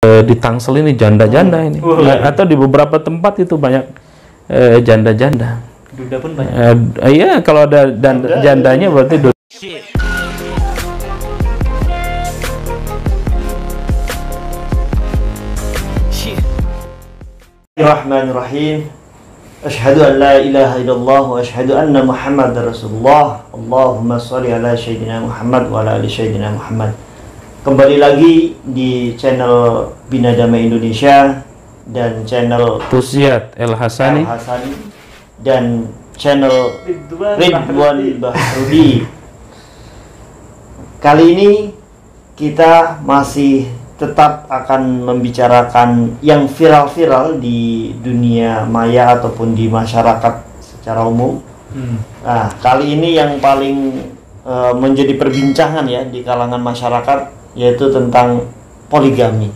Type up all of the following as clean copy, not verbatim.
Di Tangsel ini janda-janda ini. Atau di beberapa tempat itu banyak janda-janda. Duda pun banyak. Iya, kalau ada jandanya berarti Bismillahirrahmanirrahim. Asyhadu an la ilaha illallah wa asyhadu anna Muhammadar Rasulullah. Allahumma shalli ala sayyidina Muhammad wa ala ali sayyidina Muhammad. Kembali lagi di channel Bina Damai Indonesia dan channel Tusiat El Hasani dan channel Ridwan Bahrudi. Kali ini kita masih tetap akan membicarakan yang viral-viral di dunia maya ataupun di masyarakat secara umum. Nah, kali ini yang paling menjadi perbincangan ya di kalangan masyarakat yaitu tentang poligami.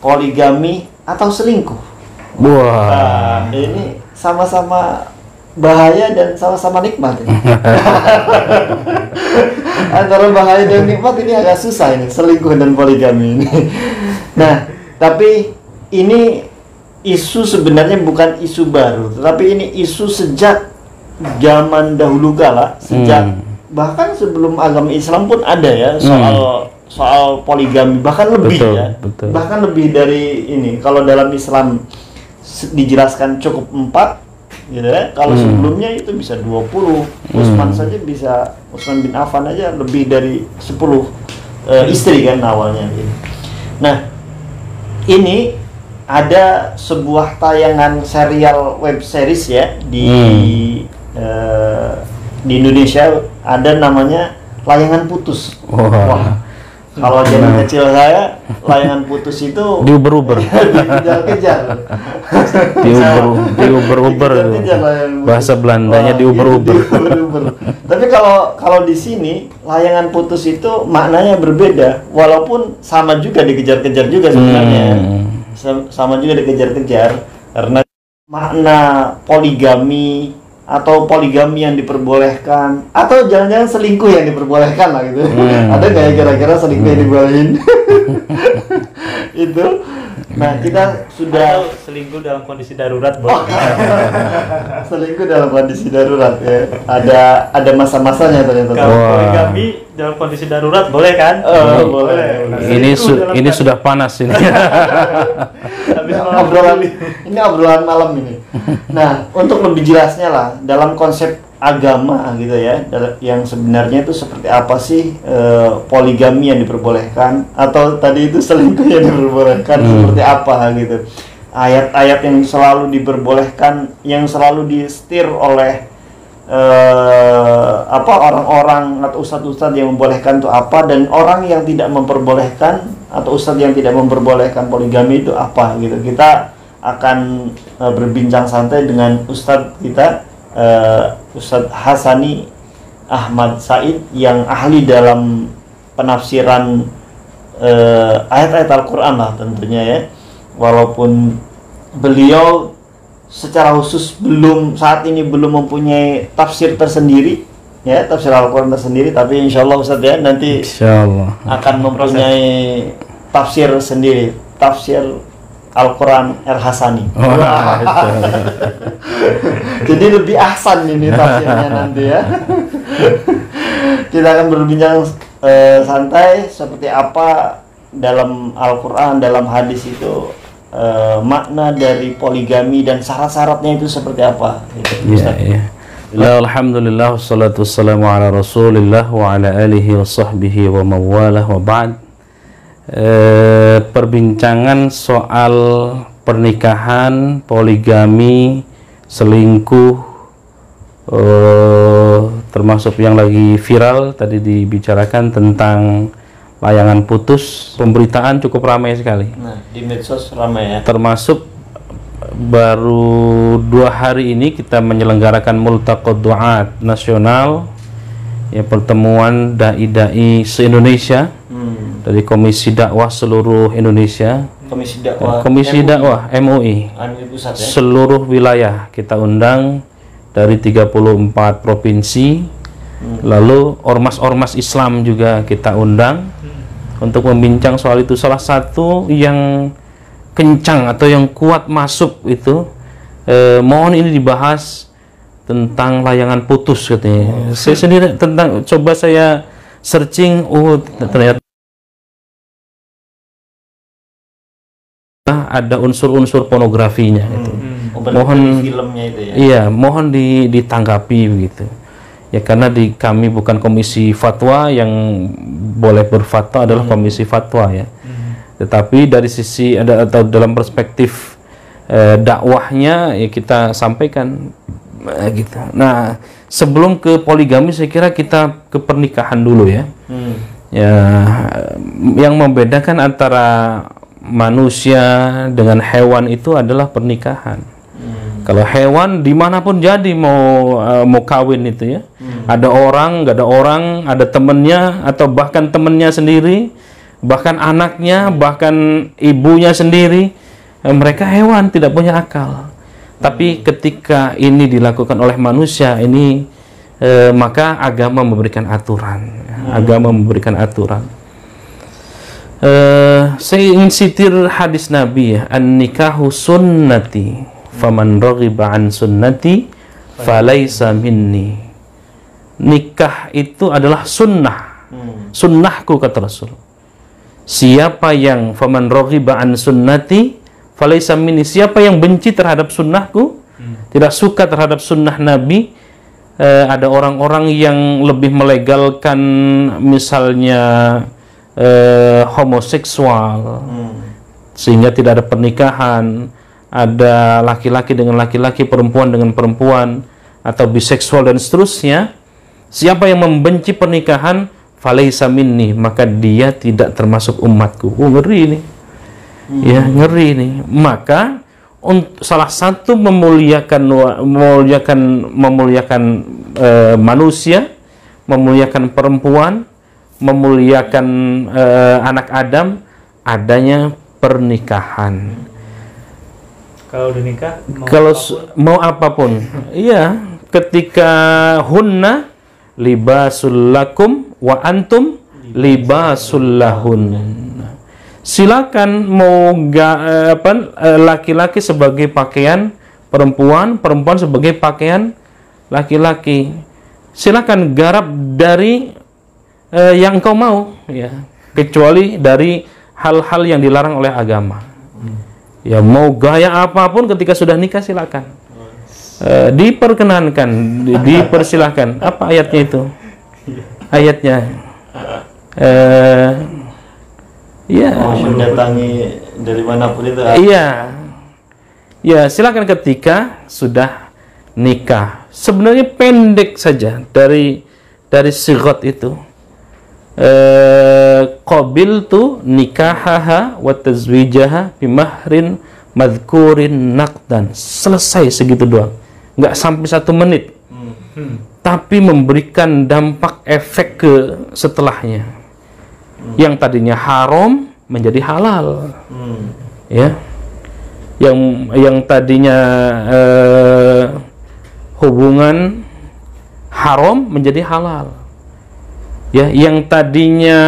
Poligami atau selingkuh. Wah. Nah, ini sama-sama bahaya dan sama-sama nikmat. Antara bahaya dan nikmat ini agak susah ini, selingkuh dan poligami ini. Nah, tapi ini isu sebenarnya bukan isu baru, tetapi ini isu sejak zaman dahulu kala, sejak bahkan sebelum agama Islam pun ada ya soal poligami, bahkan lebih betul. Bahkan lebih dari ini. Kalau dalam Islam dijelaskan cukup 4 gitu ya. Kalau sebelumnya itu bisa 20. Utsman bin Affan aja lebih dari 10 istri kan awalnya gitu. Nah, ini ada sebuah tayangan serial web series ya di Indonesia, ada namanya Layangan Putus. Wah. Kalau zaman kecil saya, Layangan Putus itu diuber-uber. dikejar-kejar. diuber-uber. Bahasa Belandanya diuber-uber. Tapi kalau di sini Layangan Putus itu maknanya berbeda, walaupun sama juga dikejar-kejar juga sebenarnya. Sama juga dikejar-kejar karena makna poligami atau poligami yang diperbolehkan atau jangan-jangan selingkuh yang diperbolehkan lah gitu. Ada nggak ya kira-kira selingkuh yang dibolehin? Itu. Nah, kita sudah selingkuh dalam kondisi darurat, selingkuh dalam kondisi darurat ya. Ada masa-masanya ternyata. Kalau poligami dalam kondisi darurat boleh kan? Boleh. Ini sudah panas ini. Habis ini obrolan malam ini. Nah, untuk lebih jelasnya lah dalam konsep agama gitu ya, yang sebenarnya itu seperti apa sih poligami yang diperbolehkan atau tadi itu selingkuh yang diperbolehkan seperti apa gitu. Ayat-ayat yang selalu diperbolehkan, yang selalu disetir oleh orang-orang atau ustadz-ustadz yang membolehkan itu apa, dan orang yang tidak memperbolehkan atau ustadz yang tidak memperbolehkan poligami itu apa gitu. Kita akan berbincang santai dengan ustadz kita, Ustadz Hasani Ahmad Said, yang ahli dalam penafsiran ayat-ayat Al-Quran lah tentunya ya. Walaupun beliau secara khusus saat ini belum mempunyai tafsir tersendiri ya, tafsir Al-Quran tersendiri, tapi insya Allah Ustadz ya nanti akan mempunyai tafsir sendiri, tafsir Al-Quran Al-Hasani. Jadi lebih ahsan ini tafsirnya nanti ya. Kita akan berbincang santai seperti apa dalam Al-Quran, dalam hadis itu makna dari poligami dan syarat-syaratnya itu seperti apa gitu. Alhamdulillah wassalatu wassalamu ala Rasulillah wa ala alihi wa sahbihi wa mawalah wa ba'd. Perbincangan soal pernikahan, poligami, selingkuh, termasuk yang lagi viral tadi dibicarakan tentang Layangan Putus. Pemberitaan cukup ramai sekali. Nah, di medsos ramai ya. Termasuk baru 2 hari ini kita menyelenggarakan Multaqad Duat Nasional, ya, pertemuan dai-dai se-Indonesia dari Komisi Dakwah seluruh Indonesia, Komisi Dakwah MUI pusat, ya? Seluruh wilayah kita undang dari 34 provinsi. Lalu ormas-ormas Islam juga kita undang untuk membincang soal itu. Salah satu yang kencang atau yang kuat masuk itu, mohon ini dibahas tentang layangan putus katanya. Saya sendiri coba saya searching, ternyata ada unsur-unsur pornografinya gitu. Mohon filmnya itu ya. Iya, mohon ditanggapi begitu. Ya karena kami bukan komisi fatwa, yang boleh berfatwa adalah komisi fatwa ya. Tetapi dari sisi atau dalam perspektif dakwahnya ya kita sampaikan gitu. Nah, sebelum ke poligami saya kira kita ke pernikahan dulu ya. Ya, yang membedakan antara manusia dengan hewan itu adalah pernikahan. Kalau hewan dimanapun jadi mau kawin itu ya, ada orang, nggak ada orang, ada temennya atau bahkan temennya sendiri, bahkan anaknya, bahkan ibunya sendiri, mereka hewan tidak punya akal. Tapi ketika ini dilakukan oleh manusia ini, maka agama memberikan aturan. Agama memberikan aturan. Saya ingin sitir hadis Nabi ya, an-nikahu sunnati faman raghiba an sunnati falaisa minni. Nikah itu adalah sunnah, sunnahku kata Rasul. Siapa yang faman raghiba an sunnati falaisa minni, siapa yang benci terhadap sunnahku, tidak suka terhadap sunnah Nabi. Ada orang-orang yang lebih melegalkan misalnya homoseksual, sehingga tidak ada pernikahan, ada laki-laki dengan laki-laki, perempuan dengan perempuan, atau biseksual dan seterusnya. Siapa yang membenci pernikahan, falaisa minni, maka dia tidak termasuk umatku. Ngeri ini. Ya, ngeri ini. Maka salah satu memuliakan manusia, memuliakan perempuan, memuliakan anak Adam, adanya pernikahan. Kalau udah nikah, mau apapun, iya. Ketika hunna libasul lakum wa antum libasul lahun. Silakan mau laki-laki sebagai pakaian perempuan, perempuan sebagai pakaian laki-laki. Silakan garap dari yang engkau mau, ya, kecuali dari hal-hal yang dilarang oleh agama. Ya, mau gaya apapun ketika sudah nikah silakan. Diperkenankan, dipersilahkan. Apa ayatnya itu? Ayatnya. Ya. Mendatangi dari manapun itu. Iya. Ya, silakan ketika sudah nikah. Sebenarnya pendek saja dari sigot itu. Qabiltu nikahaha wa tazwijaha bimahrin madhkurin naqdan. Selesai segitu doang, nggak sampai 1 menit, tapi memberikan dampak efek ke setelahnya. Yang tadinya haram menjadi halal, ya. Yang tadinya hubungan haram menjadi halal. Ya, yang tadinya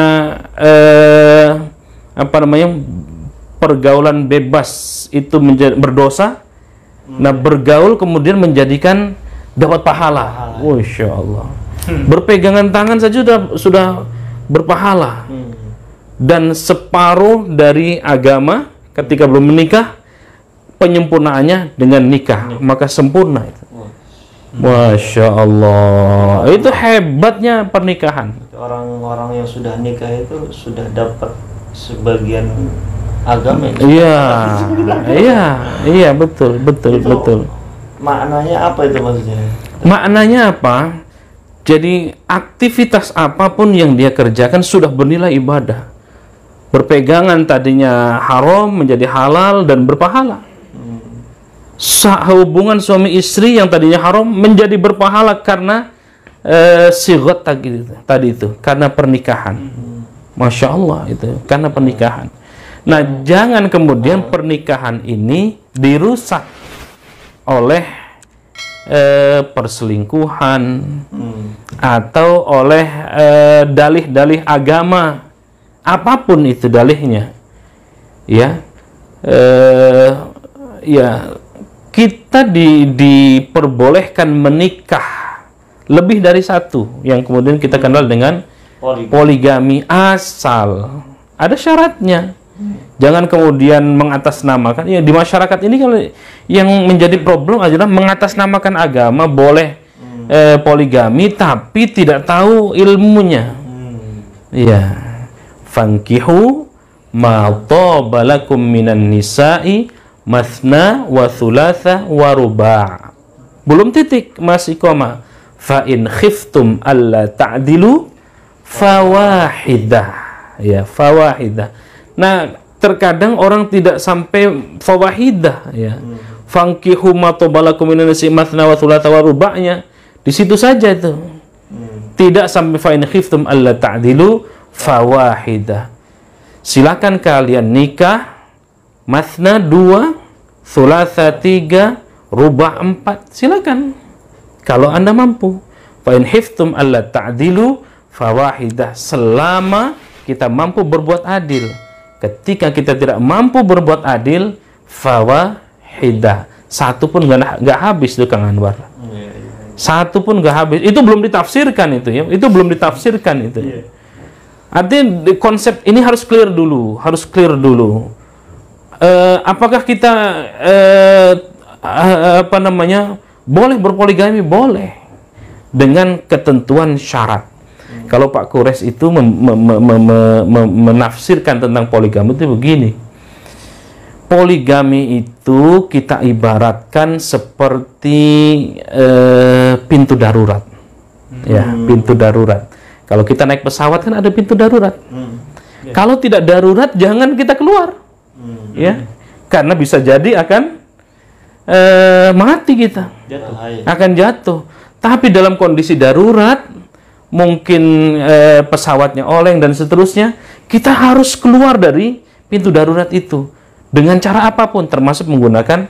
pergaulan bebas itu menjadi berdosa, nah bergaul kemudian menjadikan dapat pahala. Masya Allah. Berpegangan tangan saja sudah berpahala. Dan separuh dari agama ketika belum menikah, penyempurnaannya dengan nikah, maka sempurna itu. Masya Allah, itu hebatnya pernikahan. Orang-orang yang sudah nikah itu sudah dapat sebagian agama. Iya, betul. Maknanya apa itu maksudnya? Maknanya apa? Jadi aktivitas apapun yang dia kerjakan sudah bernilai ibadah. Berpegangan tadinya haram menjadi halal dan berpahala. Hubungan suami istri yang tadinya haram menjadi berpahala karena sigot tadi itu, karena pernikahan. Masya Allah, itu karena pernikahan. Nah, jangan kemudian pernikahan ini dirusak oleh perselingkuhan atau oleh dalih-dalih agama apapun itu dalihnya, ya, ya kita diperbolehkan menikah lebih dari satu, yang kemudian kita kenal dengan poligami, asal ada syaratnya. Jangan kemudian mengatasnamakan. Ya, di masyarakat ini kalau yang menjadi problem adalah mengatasnamakan agama, boleh poligami tapi tidak tahu ilmunya. Iya. Fankihu ma taba lakum minan nisa'i mathna wa thulatha wa ruba'. Belum titik, masih koma. Fa in khiftum alla ta'dilu fawahidah. Ya, fawahidah. Nah, terkadang orang tidak sampai fawahidah, ya. Fankihu ma taba lakum minan nisa'i mathna wa thulatha wa ruba'nya. Di situ saja itu. Tidak sampai fa in khiftum alla ta'dilu fawahidah. Silakan kalian nikah mathna 2, thulatha 3, ruba' 4. Silakan kalau Anda mampu. Fa in khiftum alla ta'dilu fawahidah, selama kita mampu berbuat adil. Ketika kita tidak mampu berbuat adil, fawahidah, satu pun nggak habis tuh Kang Anwar. Satu pun nggak habis. Itu belum ditafsirkan itu, ya. Itu belum ditafsirkan itu. Artinya konsep ini harus clear dulu, harus clear dulu. Apakah kita apa namanya, boleh berpoligami? Boleh, dengan ketentuan syarat. Kalau Pak Kures itu menafsirkan tentang poligami itu begini. Poligami itu kita ibaratkan seperti pintu darurat. Ya, pintu darurat. Kalau kita naik pesawat kan ada pintu darurat. Kalau tidak darurat jangan kita keluar. Ya. Karena bisa jadi akan mati kita. Akan jatuh. Tapi dalam kondisi darurat, mungkin pesawatnya oleng dan seterusnya, kita harus keluar dari pintu darurat itu dengan cara apapun, termasuk menggunakan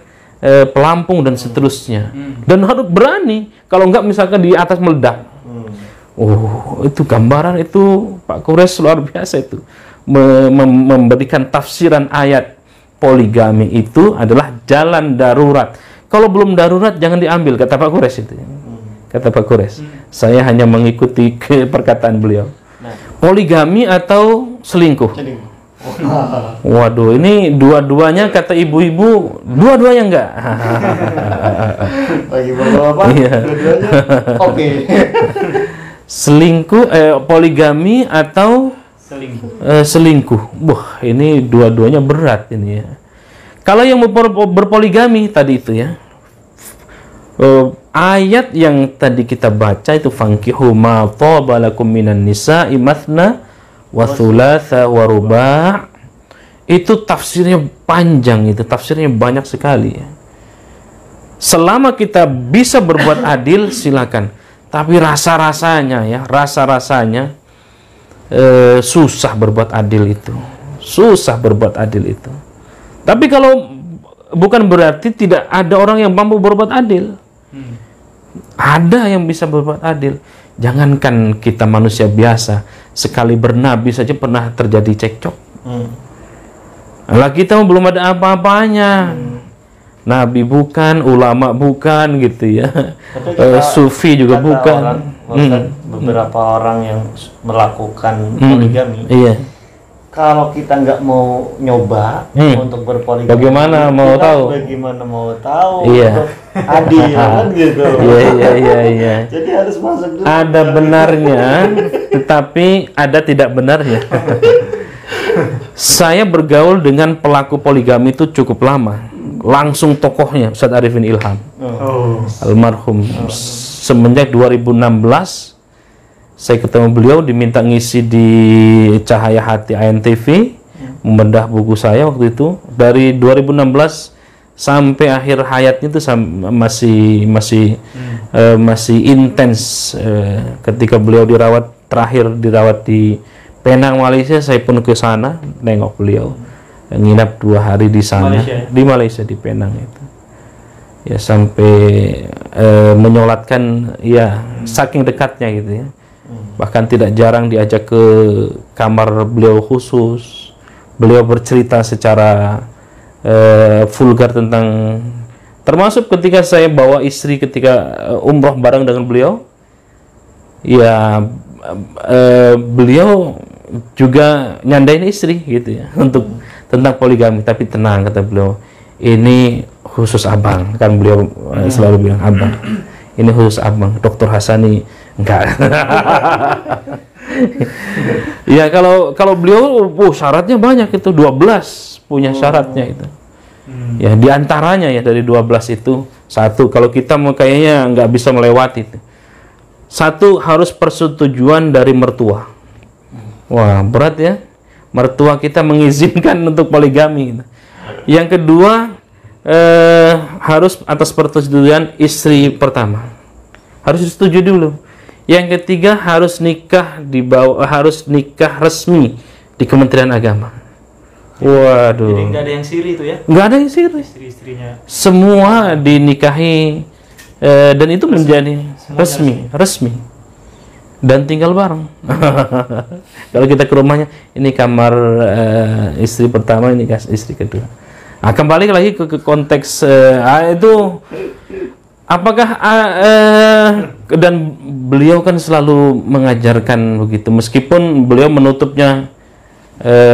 pelampung dan seterusnya. Dan harus berani, kalau enggak misalkan di atas meledak. Oh, itu gambaran itu Pak Kures luar biasa itu. Memberikan tafsiran ayat poligami itu adalah jalan darurat. Kalau belum darurat jangan diambil, kata Pak Kures itu. Kata Pak Kures. Saya hanya mengikuti perkataan beliau. Poligami atau selingkuh? Waduh, ini dua-duanya kata ibu-ibu, dua-duanya enggak. Bagi bapak-bapak, dua-duanya oke. Selingkuh, poligami atau selingkuh. Wah, ini dua-duanya berat ini ya. Kalau yang berpoligami tadi itu ya, ayat yang tadi kita baca itu fankihu ma thaba lakum minan nisa'i mathna wa thulatha wa ruba', itu tafsirnya panjang, itu tafsirnya banyak sekali ya. Selama kita bisa berbuat adil silakan, tapi rasa-rasanya ya, rasa-rasanya susah berbuat adil itu. Susah berbuat adil itu. Tapi kalau bukan berarti tidak ada orang yang mampu berbuat adil. Ada yang bisa berbuat adil. Jangankan kita manusia biasa, sekali bernabi saja pernah terjadi cekcok. Lah kita belum ada apa-apanya. Nabi bukan, ulama bukan gitu ya. Sufi juga bukan. Beberapa orang yang melakukan poligami. Iya. Kalau kita nggak mau nyoba untuk berpoligami, bagaimana mau tahu? Bagaimana mau tahu? Iya. Untuk adil kan gitu. Iya. Jadi harus masuk dulu. Ada benarnya, tetapi ada tidak benarnya. Saya bergaul dengan pelaku poligami itu cukup lama. Langsung tokohnya Ustadz Arifin Ilham, almarhum. Semenjak 2016 saya ketemu beliau, diminta ngisi di Cahaya Hati ANTV, membedah buku saya waktu itu. Dari 2016 sampai akhir hayatnya itu masih intens. Ketika beliau terakhir dirawat di Penang, Malaysia, saya pun ke sana nengok beliau, nginap 2 hari di sana, di Malaysia, di Penang itu. Ya sampai menyolatkan, ya saking dekatnya gitu ya. Bahkan tidak jarang diajak ke kamar beliau khusus. Beliau bercerita secara vulgar tentang, termasuk ketika saya bawa istri ketika umroh bareng dengan beliau, ya beliau juga nyandain istri gitu ya untuk tentang poligami. Tapi tenang, kata beliau, ini khusus abang, kan beliau selalu bilang abang, ini khusus abang, Dr. Hasani enggak. Ya kalau beliau syaratnya banyak, itu 12 punya syaratnya itu. Ya diantaranya ya dari 12 itu satu, kalau kita mau kayaknya nggak bisa melewati itu. Satu, harus persetujuan dari mertua. Wah, berat ya. Mertua kita mengizinkan untuk poligami. Yang kedua, harus atas persetujuan istri pertama. Harus disetujui dulu. Yang ketiga, harus nikah harus nikah resmi di Kementerian Agama. Waduh. Jadi nggak ada yang siri itu ya? Nggak ada yang siri. Istri-istrinya. Semua dinikahi dan itu menjadi resmi dan tinggal bareng. Kalau kita ke rumahnya, ini kamar istri pertama, ini istri kedua. Nah, kembali lagi ke konteks itu, apakah dan beliau kan selalu mengajarkan begitu, meskipun beliau menutupnya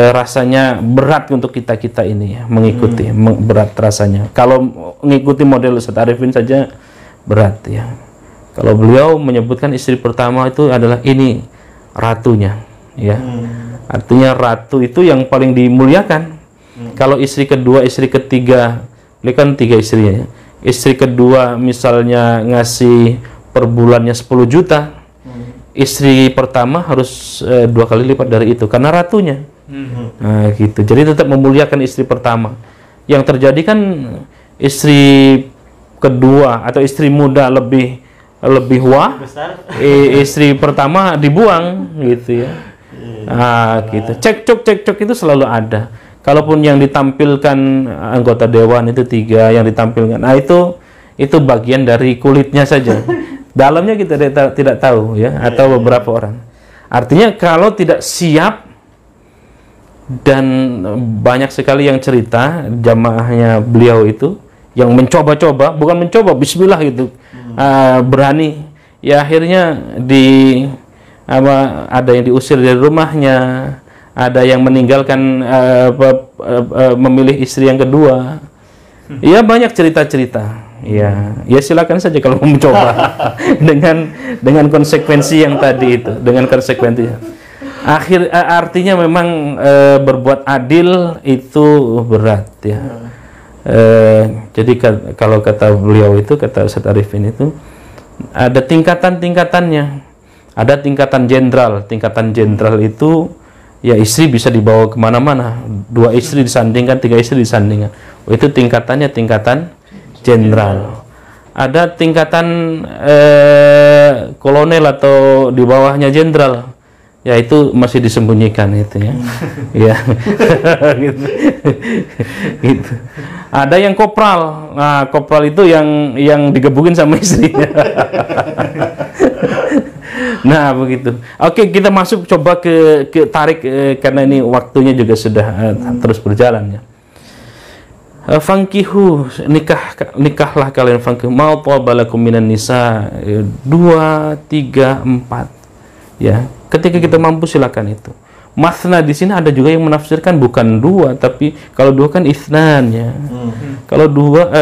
rasanya berat untuk kita ini ya, mengikuti berat rasanya. Kalau mengikuti model Ustaz Arifin saja berat ya. Kalau beliau menyebutkan istri pertama itu adalah ini ratunya ya. Artinya ratu itu yang paling dimuliakan. Kalau istri kedua, istri ketiga, ini kan 3 istrinya ya. Istri kedua misalnya ngasih per bulannya 10 juta. Istri pertama harus 2 kali lipat dari itu karena ratunya. Nah, gitu. Jadi tetap memuliakan istri pertama. Yang terjadi kan istri kedua atau istri muda lebih wah, istri pertama dibuang gitu ya. Nah, gitu. Cekcok itu selalu ada. Kalaupun yang ditampilkan anggota dewan itu 3 yang ditampilkan, nah itu bagian dari kulitnya saja. Dalamnya kita tidak tahu ya, atau beberapa orang. Artinya kalau tidak siap, dan banyak sekali yang cerita jamaahnya beliau itu yang mencoba-coba, bukan mencoba, bismillah gitu, berani, ya akhirnya ada yang diusir dari rumahnya, ada yang meninggalkan memilih istri yang kedua. Ya banyak cerita-cerita. Ya silakan saja kalau mau mencoba dengan konsekuensi yang tadi itu, dengan konsekuensinya. Artinya memang berbuat adil itu berat ya. Jadi kalau kata beliau itu, kata Ustaz Arifin itu, ada tingkatan-tingkatannya. Ada tingkatan jenderal. Tingkatan jenderal itu ya istri bisa dibawa kemana-mana. 2 istri disandingkan, 3 istri disandingkan. Itu tingkatannya tingkatan jenderal. Ada tingkatan kolonel atau di bawahnya jenderal. Ya itu masih disembunyikan itu ya. Ya. Gitu. Ada yang kopral. Nah, kopral itu yang digebukin sama istrinya. Nah, begitu. Oke, kita masuk coba ke tarik karena ini waktunya juga sudah terus berjalan ya. Fankihu, nikahlah kalian, fankihu mau tabalakum minan nisa, 2, 3, 4 ya. Ketika kita mampu silakan itu. Masna di sini ada juga yang menafsirkan bukan 2, tapi kalau 2 kan isnan ya.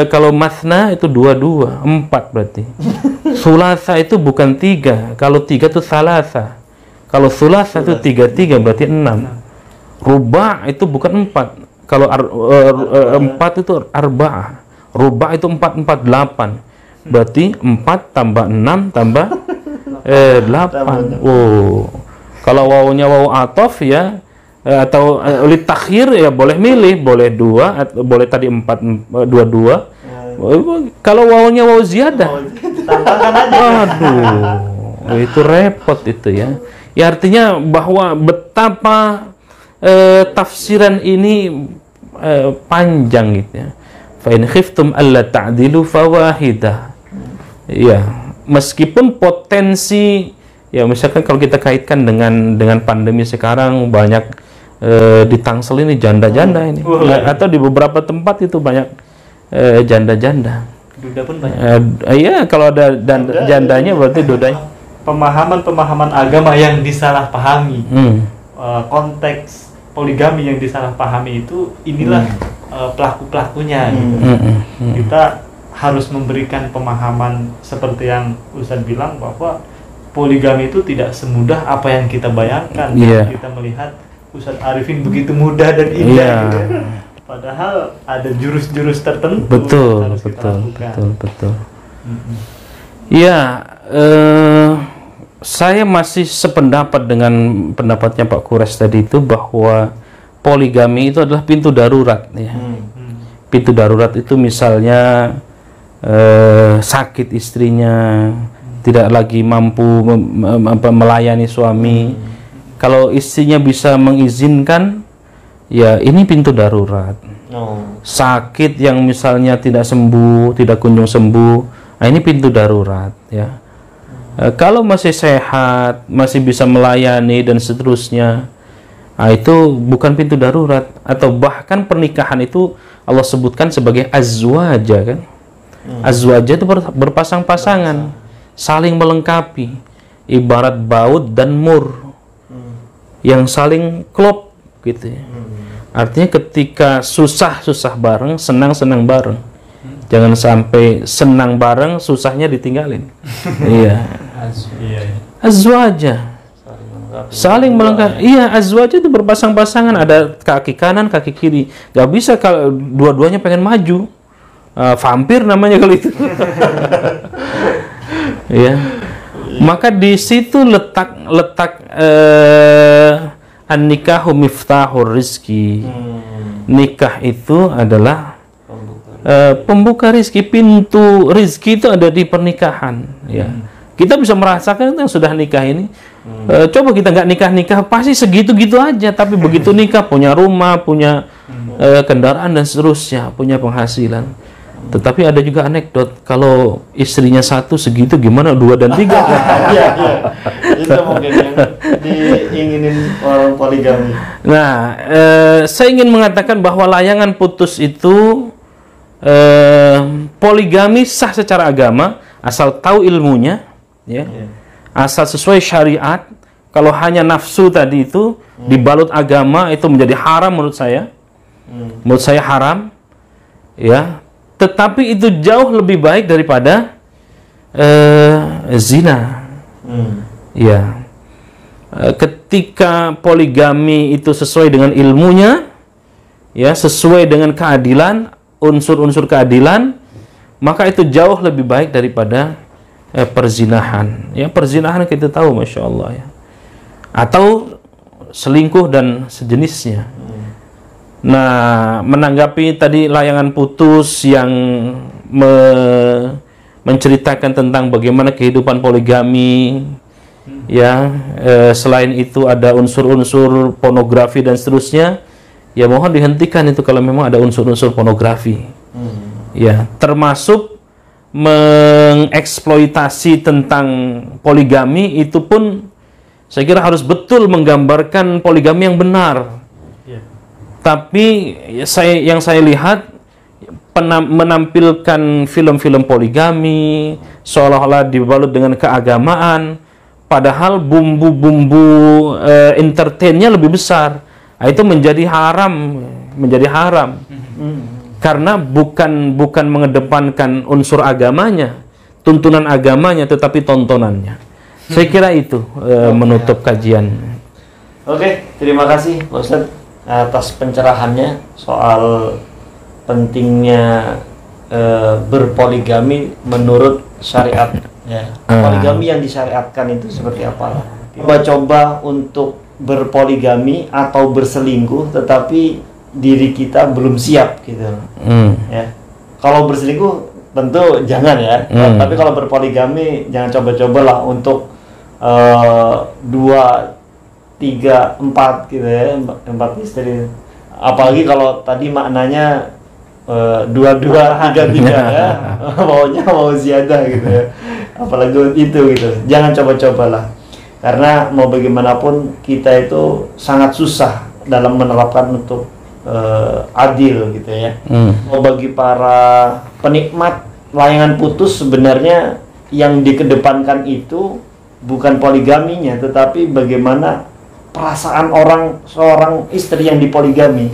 Kalau masna itu 2, 4 berarti. Sulasa itu bukan 3, kalau 3 itu salasa. Kalau sulasa itu 3 berarti 6. Ruba itu bukan 4. Kalau 4 itu arba'ah. Ruba itu 4, 8. Berarti 4 tambah 6 tambah 8. Oh. Kalau wawunya wawu atof ya, atau li takhir ya boleh milih, boleh 2, boleh tadi 4, 2. Kalau wawunya wawu ziyadah, aduh, itu repot itu ya. Ya artinya bahwa betapa tafsiran ini panjang gitu ya. Fa in khiftum alla ta'dilu fawahidah. Ya, meskipun potensi Ya misalkan kalau kita kaitkan dengan pandemi sekarang, banyak di Tangsel ini janda-janda ini. Atau di beberapa tempat itu banyak janda-janda. Duda pun banyak. Iya, kalau ada jandanya berarti dudanya. Pemahaman agama yang disalahpahami, konteks poligami yang disalahpahami itu, inilah pelaku-pelakunya. Gitu. Kita harus memberikan pemahaman seperti yang Ustadz bilang, bahwa poligami itu tidak semudah apa yang kita bayangkan. Kita melihat Ustadz Arifin begitu mudah dan indah, gitu. Padahal ada jurus-jurus tertentu. Betul. Ya, saya masih sependapat dengan pendapatnya Pak Kures tadi itu, bahwa poligami itu adalah pintu darurat. Ya. Pintu darurat itu misalnya sakit istrinya, tidak lagi mampu melayani suami. Kalau istrinya bisa mengizinkan, ya ini pintu darurat. Sakit yang misalnya tidak sembuh, tidak kunjung sembuh, nah ini pintu darurat. Ya. Kalau masih sehat, masih bisa melayani dan seterusnya, nah itu bukan pintu darurat. Atau bahkan pernikahan itu Allah sebutkan sebagai azwaja, kan? Azwaja itu berpasang-pasangan, saling melengkapi, ibarat baut dan mur yang saling klop gitu ya. Artinya ketika susah bareng, senang bareng. Jangan sampai senang bareng, susahnya ditinggalin. Iya. Azwaja saling melengkapi. Iya, azwaja itu berpasang-pasangan, ada kaki kanan, kaki kiri. Gak bisa kalau dua-duanya pengen maju. Vampir namanya kalau itu. Ya. Maka di situ letak an-nikahu miftahur rizki. Nikah itu adalah pembuka rizki. Pintu rizki itu ada di pernikahan. Ya. Kita bisa merasakan yang sudah nikah ini. Coba kita nggak nikah pasti segitu-gitu aja. Tapi begitu nikah, punya rumah, punya kendaraan dan seterusnya, punya penghasilan. Tetapi ada juga anekdot, kalau istrinya satu segitu, gimana 2 dan 3? Iya. Itu mungkin yang diinginin orang poligami. Nah, saya ingin mengatakan bahwa layangan putus itu, poligami sah secara agama, asal tahu ilmunya, ya. Asal sesuai syariat. Kalau hanya nafsu tadi itu dibalut agama, itu menjadi haram menurut saya. Menurut saya haram, ya. Tetapi itu jauh lebih baik daripada zina. Ya. Ketika poligami itu sesuai dengan ilmunya, ya, sesuai dengan keadilan, unsur-unsur keadilan, maka itu jauh lebih baik daripada perzinahan. Ya, perzinahan kita tahu, masya Allah, ya. Atau selingkuh dan sejenisnya. Nah, menanggapi tadi layangan putus yang menceritakan tentang bagaimana kehidupan poligami, ya, selain itu ada unsur-unsur pornografi dan seterusnya, ya mohon dihentikan itu kalau memang ada unsur-unsur pornografi. Ya, termasuk mengeksploitasi tentang poligami itu pun saya kira harus betul menggambarkan poligami yang benar. Tapi yang saya lihat menampilkan film-film poligami seolah-olah dibalut dengan keagamaan, padahal bumbu-bumbu entertainnya lebih besar. Nah, itu menjadi haram, karena bukan mengedepankan unsur agamanya, tuntunan agamanya, tetapi tontonannya. Saya kira itu menutup kajian. Oke, terima kasih Pak Ustadz atas pencerahannya soal pentingnya berpoligami menurut syariat. Ya. Poligami yang disyariatkan itu seperti apa? Coba untuk berpoligami atau berselingkuh, tetapi diri kita belum siap gitu. Ya. Kalau berselingkuh tentu jangan ya. Tapi kalau berpoligami jangan coba-cobalah untuk 2, 3, 4 gitu ya, 4 istri. Apalagi kalau tadi maknanya 2, 3 ya, maunya mau ziyadah gitu ya. Apalagi itu gitu. Jangan coba-cobalah. Karena mau bagaimanapun kita itu sangat susah dalam menerapkan untuk adil gitu ya. Mau bagi para penikmat layangan putus, sebenarnya yang dikedepankan itu bukan poligaminya, tetapi bagaimana perasaan seorang istri yang dipoligami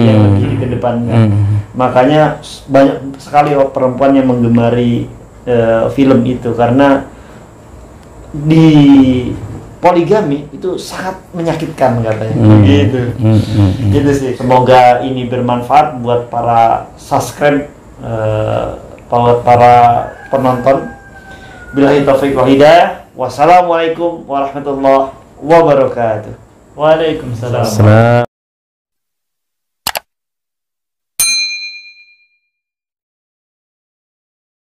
yang lebih dikedepankan. Makanya banyak sekali perempuan yang menggemari film itu, karena di poligami itu sangat menyakitkan katanya. Gitu. Gitu sih. Semoga ini bermanfaat buat para subscribe, para penonton. Billahi taufiq wal hidayah. Wassalamualaikum warahmatullahi wabarakatuh. Waalaikumsalam. Salam.